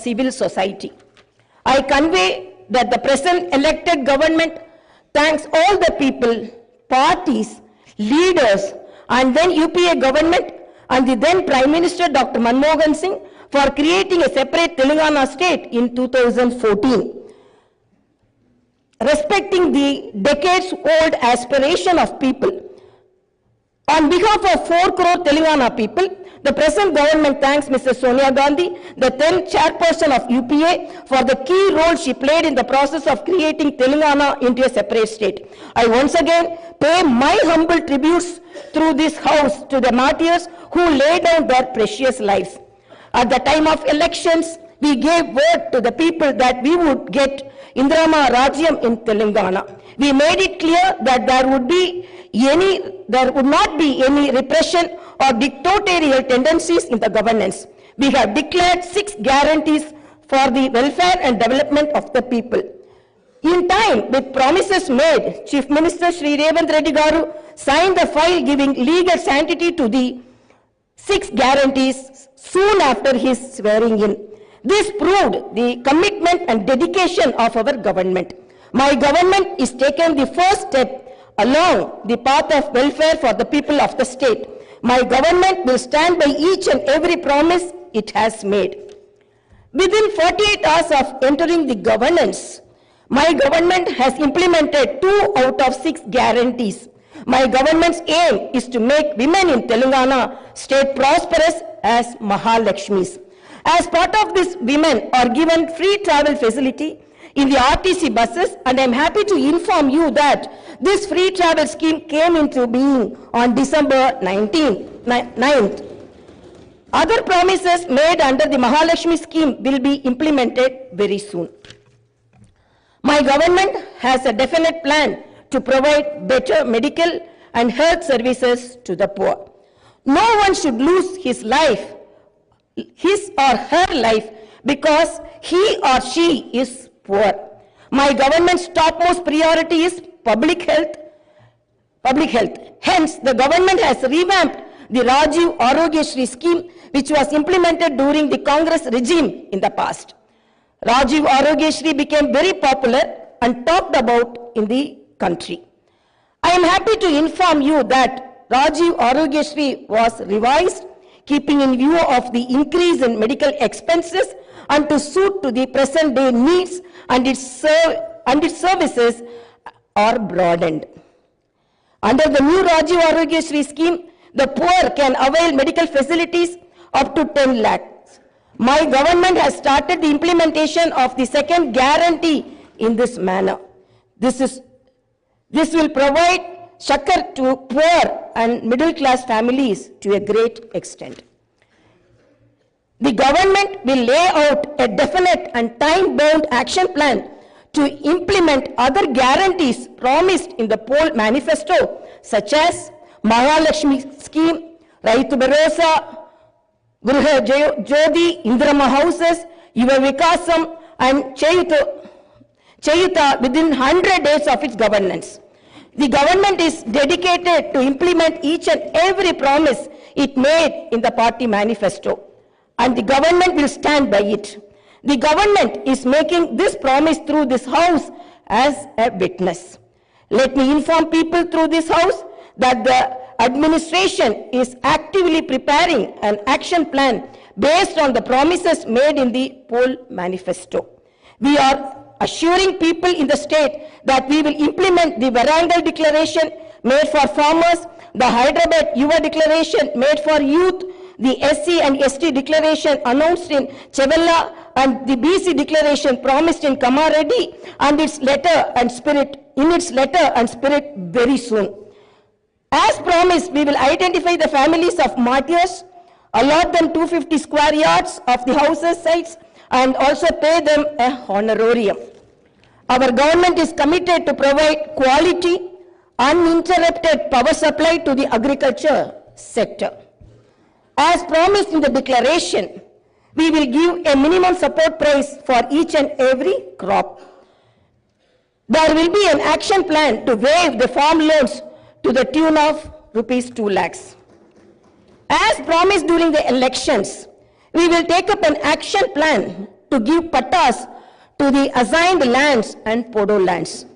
civil society. I convey that the present elected government thanks all the people, parties, leaders, and then UPA government and the then Prime Minister Dr. Manmohan Singh for creating a separate Telangana state in 2014. Respecting the decades-old aspiration of people, on behalf of 4 crore Telangana people, the present government thanks Mrs. Sonia Gandhi, the then chairperson of UPA, for the key role she played in the process of creating Telangana into a separate state. I once again pay my humble tributes through this house to the martyrs who laid down their precious lives. At the time of elections, we gave word to the people that we would get Indrama Rajyam in Telangana. We made it clear that there would not be any repression or dictatorial tendencies in the governance. We have declared 6 guarantees for the welfare and development of the people. In time, with promises made, Chief Minister Shri Revanth Reddy Garu signed the file giving legal sanctity to the 6 guarantees soon after his swearing in. This proved the commitment and dedication of our government. My government is taking the first step along the path of welfare for the people of the state. My government will stand by each and every promise it has made. Within 48 hours of entering the governance, my government has implemented 2 out of 6 guarantees. My government's aim is to make women in Telangana state prosperous as Mahalakshmis. As part of this, women are given free travel facility in the RTC buses, and I am happy to inform you that this free travel scheme came into being on December 9th. Other promises made under the Mahalakshmi scheme will be implemented very soon. My government has a definite plan to provide better medical and health services to the poor. No one should lose his or her life because he or she is poor. My government's topmost priority is public health. Hence, the government has revamped the Rajiv Arogyashri scheme, which was implemented during the Congress regime in the past. Rajiv Arogyashri became very popular and talked about in the country. I am happy to inform you that Rajiv Arogyashri was revised, keeping in view of the increase in medical expenses and to suit to the present day needs, and its services are broadened. Under the new Rajiv Arogyashri scheme, the poor can avail medical facilities up to 10 lakhs. My government has started the implementation of the second guarantee in this manner. This will provide succor to poor and middle class families to a great extent. The government will lay out a definite and time-bound action plan to implement other guarantees promised in the poll manifesto, such as Mahalakshmi scheme, Raitu Bharosa, Griha Jyoti, Indrama houses, Yuva Vikasam, and Chayuta within 100 days of its governance. The government is dedicated to implement each and every promise it made in the party manifesto, and the government will stand by it. The government is making this promise through this house as a witness. Let me inform people through this house that the administration is actively preparing an action plan based on the promises made in the poll manifesto. We are assuring people in the state that we will implement the Varangal declaration made for farmers, the Hyderabad Yuva declaration made for youth, the SC and ST declaration announced in Chevella, and the BC declaration promised in Kamareddy, and its letter and spirit very soon. As promised, we will identify the families of martyrs, allot them 250 square yards of the houses sites, and also pay them a honorarium. Our government is committed to provide quality, uninterrupted power supply to the agriculture sector. As promised in the declaration, we will give a minimum support price for each and every crop. There will be an action plan to waive the farm loans to the tune of rupees 2 lakhs. As promised during the elections, we will take up an action plan to give pattas to the assigned lands and podo lands.